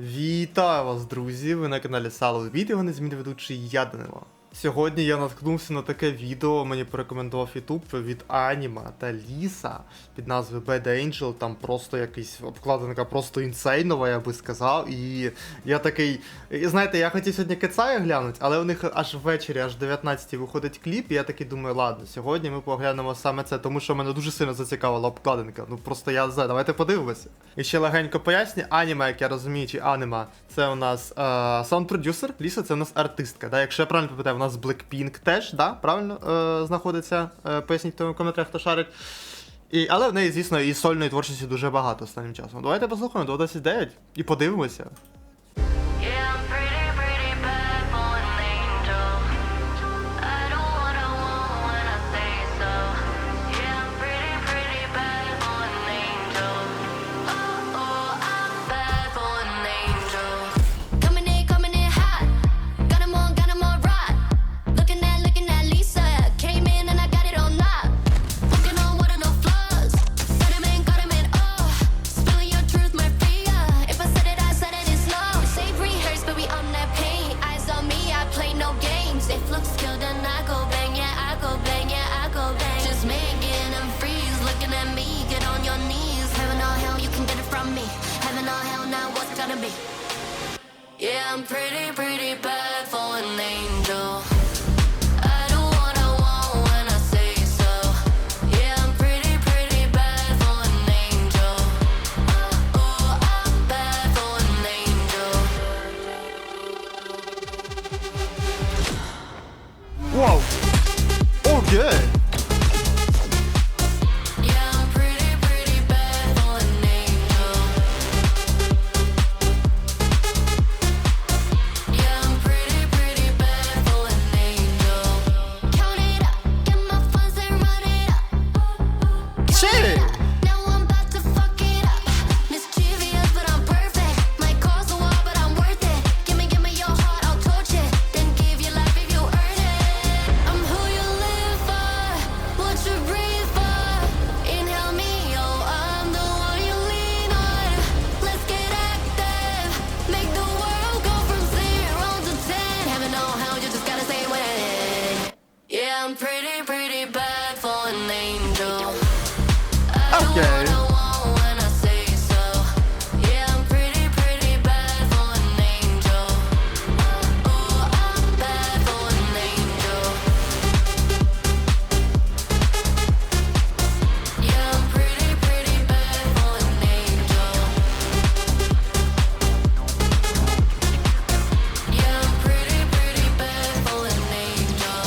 Вітаю вас, друзі! Ви на каналі Сало Відео, не змінив ведучий я Данило. Сьогодні я наткнувся на таке відео, мені порекомендував YouTube від Аніма та Ліса під назвою Bad Angel, там просто якийсь обкладинка просто інсейнова, я би сказав. І я такий, знаєте, я хотів сьогодні Кецая глянути, але у них аж ввечері, аж 19-й виходить кліп, і я такий думаю, ладно, сьогодні ми поглянемо саме це, тому що мене дуже сильно зацікавила обкладинка. Ну просто я не знаю, давайте подивимося. І ще легенько поясню, Аніма, як я розумію, чи Аніма, це у нас саунд-продюсер, Ліса це у нас артистка, да? Якщо я правильно пам'ятаю, у нас Blackpink теж, да? Правильно знаходиться, поясніть в коментарях, хто шарить. Але в неї, звісно, і сольної творчості дуже багато останнім часом. Давайте послухаємо 29 і подивимося. Yeah, I'm pretty, pretty bad for an angel. I do what I want when I say so. Yeah, I'm pretty, pretty bad for an angel. Oh, I'm bad for an angel. Вау! Окей! Yeah, I'm pretty, pretty bad for an angel. Yeah, I'm pretty, pretty bad for an angel. Count it up, get my funds and run it up. Чи? Now I'm about to fuck it up. Mischievous, but I'm perfect. Might cause a war, but I'm worth it. Give me your heart, I'll torch it. Then give your life if you earn it. I'm who you live for, what you breathe for. Inhale me, oh, I'm the one you lean on. Let's get active, make the world go from 0 to 10. Heaven or hell, you just gotta say when. Yeah, I'm pretty, pretty bad for an angel. I do Okay. what I want when I say so. Yeah, I'm pretty, pretty bad for an angel. Oh, I'm bad for an angel. Yeah, I'm pretty, pretty bad for an angel. Yeah, I'm pretty, pretty bad for an angel.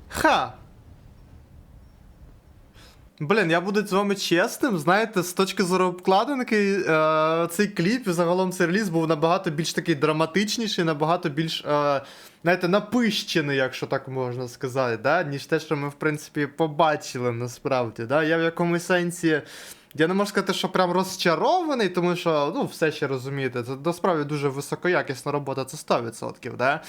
Ха! Блін, я буду з вами чесним, знаєте, з точки зору обкладинки, цей кліп і загалом цей реліз був набагато більш такий драматичніший, набагато більш, знаєте, напищений, якщо так можна сказати, да? Ніж те, що ми, в принципі, побачили насправді. Да? Я в якомусь сенсі, я не можу сказати, що прям розчарований, тому що, ну, все ще розумієте, це насправді дуже високоякісна робота, це 100%, да?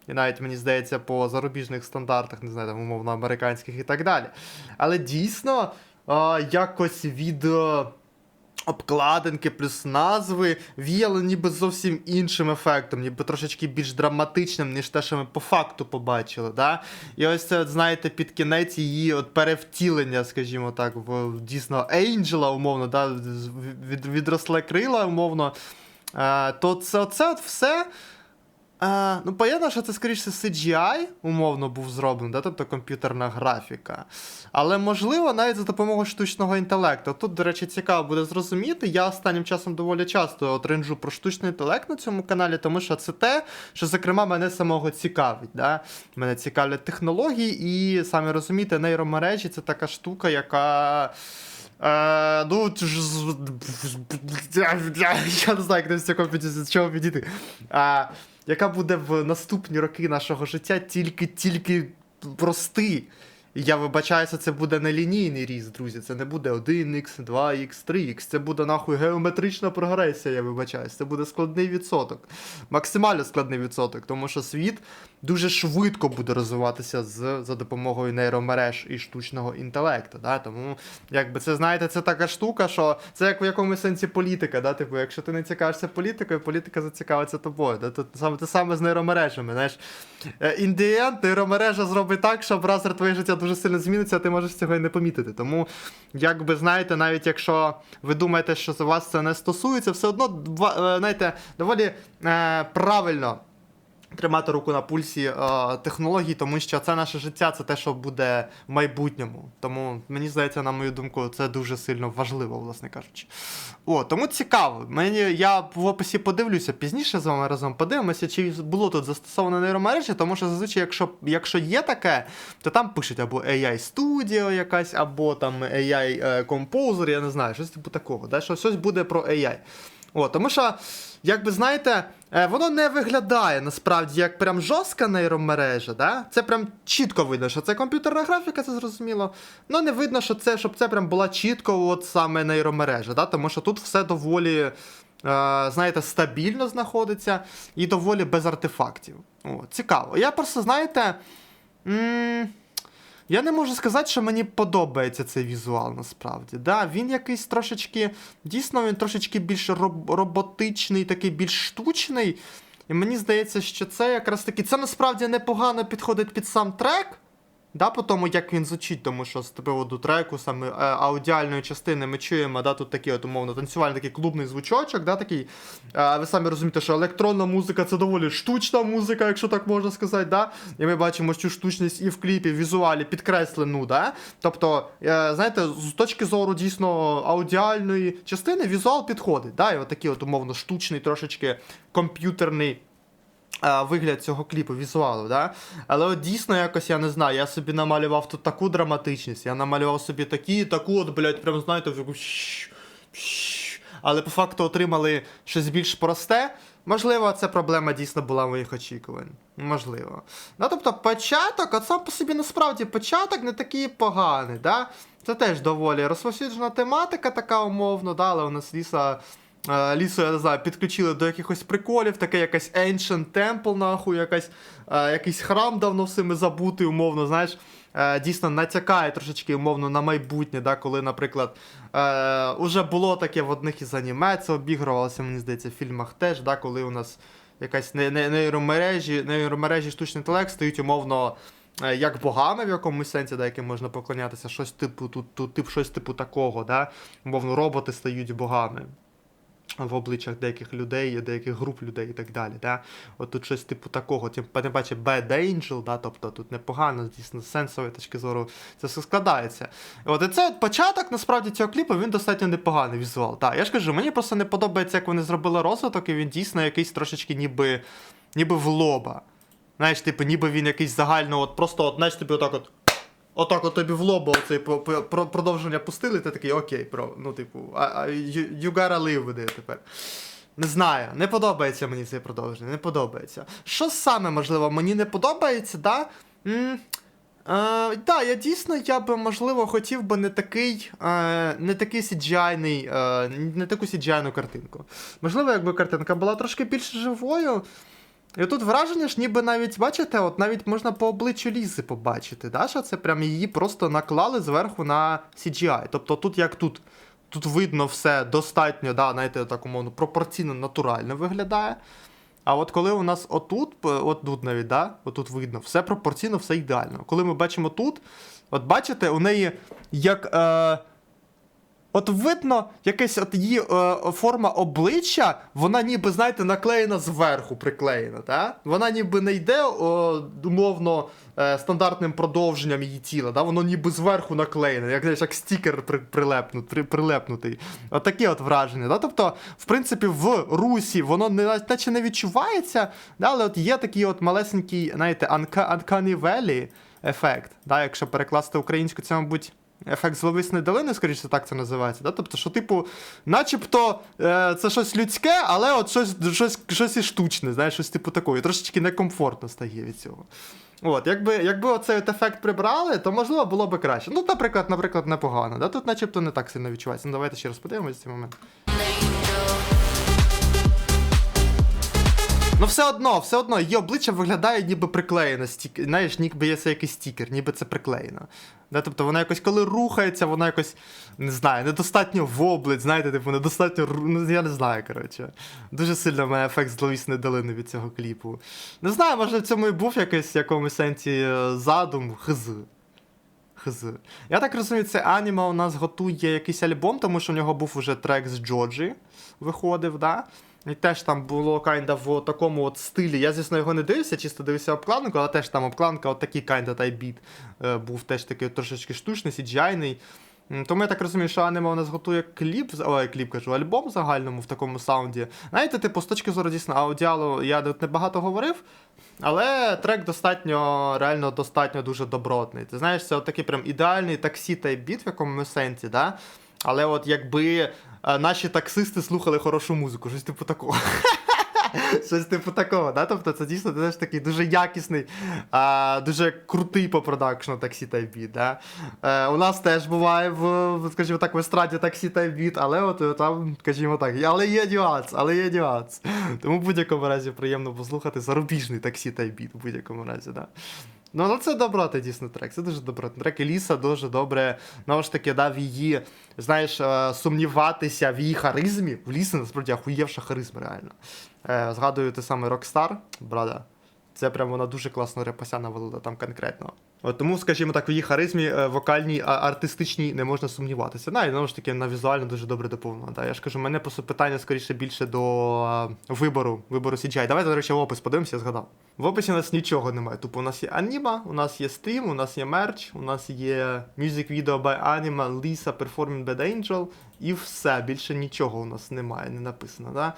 І навіть, мені здається, по зарубіжних стандартах, не знаю, там, умовно, американських і так далі. Але дійсно, якось від обкладинки плюс назви віяло ніби зовсім іншим ефектом, ніби трошечки більш драматичним, ніж те, що ми по факту побачили. Да? І ось це, от, знаєте, під кінець її от перевтілення, скажімо так, в дійсно Ейнджела, умовно, да? Відросле крила, умовно, то це от все... Ну, понятно, що це, скоріше, CGI, умовно, був зроблений, да? Тобто комп'ютерна графіка. Але, можливо, навіть за допомогою штучного інтелекту. Тут, до речі, цікаво буде зрозуміти. Я останнім часом доволі часто тренджу про штучний інтелект на цьому каналі, тому що це те, що, зокрема, мене самого цікавить. Да? Мене цікавлять технології і, самі розумієте, нейромережі – це така штука, яка... Ну, я не знаю, як з чого підійти. Яка буде в наступні роки нашого життя тільки рости. І я вибачаюся, це буде не лінійний ріст, друзі. Це не буде 1х, 2х, 3х. Це буде, нахуй, геометрична прогресія, я вибачаюся. Це буде складний відсоток. Максимально складний відсоток, тому що світ дуже швидко буде розвиватися за допомогою нейромереж і штучного інтелекту. Да? Тому, якби це, знаєте, це така штука, що це як в якомусь сенсі політика. Да? Типу, якщо ти не цікавишся політикою, політика зацікавиться тобою. Да? Тут саме те саме з нейромережами. Знаєш, in the end, нейромережа зробить так, що брасер твоє життя дуже сильно зміниться, а ти можеш цього і не помітити. Тому, якби, знаєте, навіть якщо ви думаєте, що за вас це не стосується, все одно, знаєте, доволі правильно тримати руку на пульсі технологій, тому що це наше життя, це те, що буде в майбутньому. Тому, мені здається, на мою думку, це дуже сильно важливо, власне кажучи. Тому цікаво. Я в описі подивлюся, пізніше з вами разом подивимося, чи було тут застосовано нейромережі, тому що зазвичай, якщо є таке, то там пишуть або AI Studio якась, або там AI Composer, я не знаю, щось типу такого, да? Що щось буде про AI. Тому що, якби, знаєте, воно не виглядає, насправді, як прям жорстка нейромережа, да? Це прям чітко видно, що це комп'ютерна графіка, це зрозуміло. Но не видно, що щоб це прям була чітко от саме нейромережа, да? Тому що тут все доволі, знаєте, стабільно знаходиться і доволі без артефактів. Цікаво. Я просто, знаєте, я не можу сказати, що мені подобається цей візуал, насправді. Да, він якийсь трошечки, дійсно, він трошечки більш роботичний, такий більш штучний. І мені здається, що це якраз таки, це насправді непогано підходить під сам трек, да, по тому, як він звучить, тому що з приводу треку, саме аудіальної частини ми чуємо, да, тут такий, от, умовно, танцювальний такий клубний звучочок, да, такий, ви самі розумієте, що електронна музика це доволі штучна музика, якщо так можна сказати, да, і ми бачимо цю штучність і в кліпі, в візуалі підкреслену, да, тобто, знаєте, з точки зору дійсно аудіальної частини візуал підходить, да, і от такий, от, умовно, штучний, трошечки комп'ютерний вигляд цього кліпу, візуалу, да? Але от дійсно якось, я не знаю, я собі намалював тут таку драматичність, я намалював собі таку от, блядь, прям, знаєте, але по факту отримали щось більш просте. Можливо, ця проблема дійсно була моїх очікувань. Можливо. Ну, тобто, початок, от сам по собі, насправді, початок не такий поганий, да? Це теж доволі розповсюджена тематика така умовно, да? Але у нас Лісу, я не знаю, підключили до якихось приколів, таке якась Ancient Temple, нахуй, якийсь храм давно всіми забутий, умовно, знаєш, дійсно натякає трошечки, умовно, на майбутнє, да, коли, наприклад, уже було таке в одних із аніме, це обігрувалося, мені здається, в фільмах теж, да, коли у нас якась нейромережі штучний інтелект стають, умовно, як богами в якомусь сенсі, да, яким можна поклонятися, щось типу такого, да, умовно, роботи стають богами в обличчях деяких людей, деяких груп людей і так далі. Да? От тут щось типу такого, тим паче Bad Angel, да? Тобто тут непогано, дійсно, з сенсової точки зору це все складається. І це початок, насправді, цього кліпу, він достатньо непоганий візуал. Так, я ж кажу, мені просто не подобається, як вони зробили розвиток, і він дійсно якийсь трошечки ніби в лоба. Знаєш, типу, ніби він якийсь загально, от просто, от, знаєш, тобі отак от тобі в лоба оцей продовження пустили, ти такий, окей, ну, типу, you gotta live with it тепер. Не знаю, не подобається мені це продовження, не подобається. Що саме, можливо, мені не подобається, да? Да, я би, можливо, хотів би не такий CGI-ний, не таку CGI-ну картинку. Можливо, якби картинка була трошки більш живою. І тут враження ж ніби навіть, бачите, от навіть можна по обличчю Лізи побачити, да, що це прям її просто наклали зверху на CGI. Тобто тут як тут видно все достатньо, да, знаєте, так умовно, пропорційно натурально виглядає. А от коли у нас отут навіть, да, отут видно, все пропорційно, все ідеально. Коли ми бачимо тут, от бачите, у неї як... От видно, якась от її форма обличчя, вона ніби, знаєте, наклеєна зверху, приклеєна, так? Вона ніби не йде, умовно, стандартним продовженням її тіла, да? Воно ніби зверху наклеєне, як стікер прилепнутий. От такі от враження, да? Тобто, в принципі, в русі воно наче не відчувається, да? Але от є такий от малесенький, знаєте, Uncanny Valley ефект, да? Якщо перекласти українську, це, мабуть, ефект зловісної долини, скоріше так це називається, да? Тобто, що, типу, начебто це щось людське, але от щось і штучне, знаєш, щось типу такого, і трошечки некомфортно стає від цього. От, якби оцей от ефект прибрали, то, можливо, було б краще. Ну, наприклад, непогано, да? Тут начебто не так сильно відчувається. Ну, давайте ще раз подивимось цей момент. Ну все одно, її обличчя виглядає ніби приклеєно, знаєш, ніби є це якийсь стікер, ніби це приклеєно. Да, тобто вона якось, коли рухається, вона якось, не знаю, недостатньо воблить, знаєте, типу, недостатньо, ну, я не знаю, коротше. Дуже сильно в мене ефект зловісної долини від цього кліпу. Не знаю, може в цьому і був якийсь в якомусь сенсі задум, хз. Я так розумію, це Аніма у нас готує якийсь альбом, тому що в нього був уже трек з Джоджі, виходив, да? І теж там було кайнда в такому от стилі. Я, звісно, його не дивився, чисто дивився обкладинку, але теж там обкладинка, от такий кайнда тайбіт був теж такий трошечки штучний, CGI-ний. Тому я так розумію, що Аніма у нас готує альбом в загальному в такому саунді. Знаєте, типу, з точки зору дійсно аудіалу я тут небагато говорив, але трек реально достатньо дуже добротний. Ти знаєш, це от такий прям ідеальний таксі тайп-біт в якомусь сенсі, да? Але от якби наші таксисти слухали хорошу музику, щось типу такого. Щось типу такого, да? Тобто це дійсно теж такий дуже якісний, дуже крутий по продакшну таксі тайп-біт, да? У нас теж буває скажімо так, в естраді таксі тайп-біт, але от там, скажімо так, але є нюанс. Тому в будь-якому разі приємно послухати зарубіжний таксі тайп-біт, в будь-якому разі, да. Ну, це добротий дійсно трек, це дуже добротий трек. І Ліса дуже добре, знову ж таки, дав її, знаєш, сумніватися в її харизмі. В Ліси, насправді, ахуєвша харизма, реально. Згадую те саме Rockstar, брада. Це прям вона дуже класно репася навалила там конкретно. От тому, скажімо так, в її харизмі вокальній, артистичній не можна сумніватися. Да, і знову ж таки, вона візуально дуже добре доповнена. Да. Я ж кажу, мене просто питання скоріше більше до вибору CGI. Давайте, до речі, в опис подивимося, я згадав. В описі у нас нічого немає. Тупо у нас є Аніма, у нас є стрім, у нас є мерч, у нас є music video by Anima, Lisa performing Bad Angel, і все, більше нічого у нас немає, не написано, да?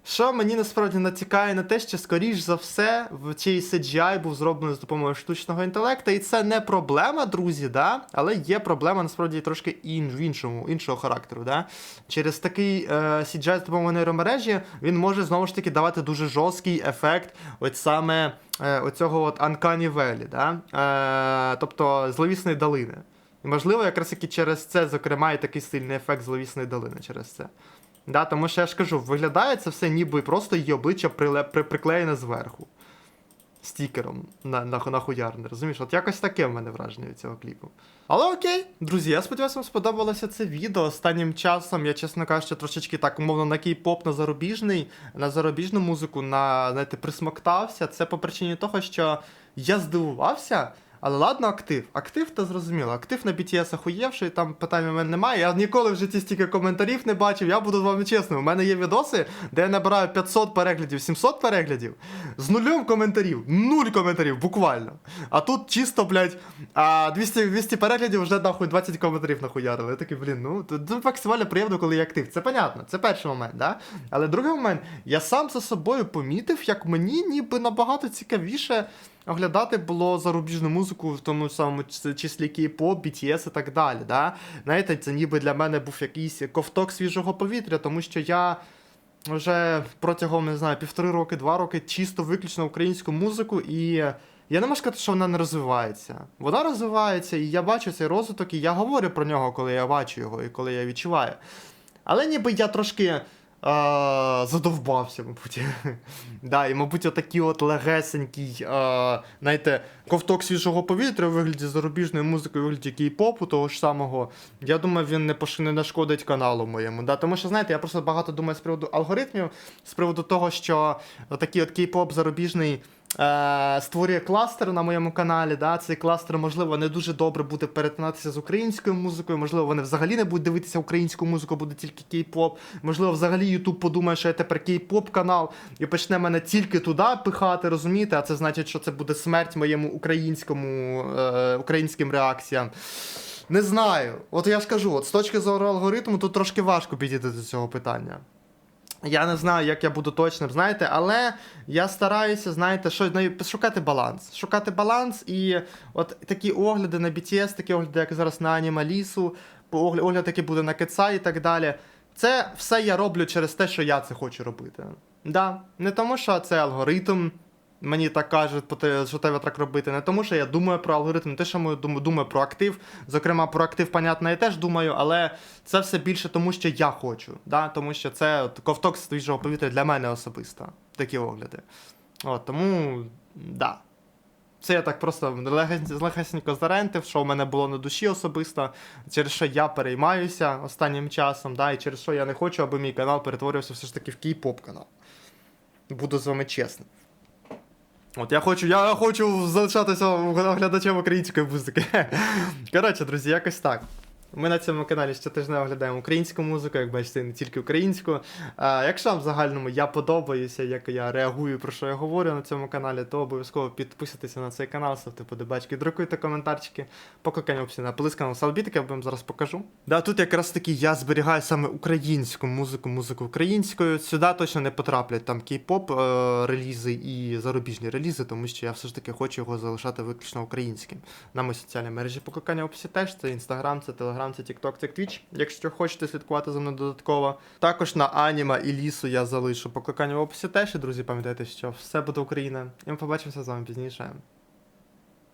Що мені насправді натякає на те, що, скоріш за все, в цій CGI був зроблений з допомогою штучного інтелекту, і це не проблема, друзі, да? Але є проблема, насправді, трошки іншого характеру. Да? Через такий CGI з допомогою нейромережі, він може, знову ж таки, давати дуже жорсткий ефект от саме оцього от Uncanny Valley, да? Тобто зловісної долини. І, можливо, якраз таки через це, зокрема, і такий сильний ефект зловісної долини через це. Да, тому що я ж кажу, виглядає це все ніби просто її обличчя приклеєне зверху. Стікером нахуярне, розумієш? От якось таке в мене враження від цього кліпу. Але окей, друзі, я сподіваюся, вам сподобалося це відео. Останнім часом я, чесно кажучи, трошечки так, умовно, на кей-поп, на зарубіжну музику, знаєте, присмоктався. Це по причині того, що я здивувався. Але ладно, актив то зрозуміло. Актив на BTS ахуєвший, там питань у мене немає. Я ніколи в житті стільки коментарів не бачив, я буду з вами чесним. У мене є відоси, де я набираю 500 переглядів, 700 переглядів, з нулем коментарів, 0 коментарів, буквально. А тут чисто, блядь, 200 переглядів, вже нахуй 20 коментарів нахуярили. Я такий, блін, ну максимально приємно, коли є актив. Це понятно, це перший момент, да? Але другий момент, я сам за собою помітив, як мені ніби набагато цікавіше оглядати було зарубіжну музику, в тому самому числі кей-поп, BTS і так далі. Да? Знаєте, це ніби для мене був якийсь ковток свіжого повітря, тому що я вже протягом, не знаю, 1,5 роки, 2 роки чисто виключно українську музику, і я не можу сказати, що вона не розвивається. Вона розвивається, і я бачу цей розвиток, і я говорю про нього, коли я бачу його, і коли я відчуваю. Але ніби я трошки задовбався, мабуть. Да, і, мабуть, отакий от легесенький, знаєте, ковток свіжого повітря у вигляді зарубіжної музики, у вигляді кей-попу того ж самого, я думаю, він не нашкодить каналу моєму. Да? Тому що, знаєте, я просто багато думаю з приводу алгоритмів, з приводу того, що такий от кей-поп зарубіжний створює кластер на моєму каналі, да? Цей кластер, можливо, не дуже добре буде перетинатися з українською музикою, можливо, вони взагалі не будуть дивитися українську музику, буде тільки кей-поп, можливо, взагалі YouTube подумає, що я тепер кей-поп канал і почне мене тільки туди пихати, розумієте, а це значить, що це буде смерть моєму українським реакціям. Не знаю, от я ж кажу, от з точки зору алгоритму тут трошки важко підійти до цього питання. Я не знаю, як я буду точним, знаєте, але я стараюся, знаєте, шукати баланс, і от такі огляди на BTS, такі огляди, як зараз на Аніма Лісу, огляд, який буде на Кетса і так далі. Це все я роблю через те, що я це хочу робити. Да, не тому, що це алгоритм мені так кажуть, що треба так робити. Не тому, що я думаю про алгоритм, не те, що я думаю про актив. Зокрема, про актив, понятно, я теж думаю, але це все більше тому, що я хочу. Да? Тому що це ковток свіжого повітря для мене особисто. Такі огляди. От, тому, да. Це я так просто легесенько зарентив, що в мене було на душі особисто, через що я переймаюся останнім часом, да, і через що я не хочу, аби мій канал перетворився все ж таки в кей-поп канал. Буду з вами чесним. От я хочу залишатися глядачем української музики. Коротше, друзі, якось так. Ми на цьому каналі щотижня оглядаємо українську музику, як бачите, не тільки українську. Якщо вам в загальному я подобаюся, як я реагую, про що я говорю на цьому каналі, то обов'язково підписуйтеся на цей канал, ставте подобачки, друкуйте коментарчики, покликання в описі на плюс канал Салбітик, я вам зараз покажу. Да, тут якраз таки я зберігаю саме українську музику українською. Сюди точно не потраплять там кей-поп релізи і зарубіжні релізи, тому що я все ж таки хочу його залишати виключно українським. На мої соціальні мережі покликання в описі теж, це Instagram, це Telegram, це TikTok, це Twitch, якщо хочете слідкувати за мною додатково. Також на Аніма і Лісу я залишу покликання в описі теж. І, друзі, пам'ятайте, що все буде Україна. І ми побачимося з вами пізніше.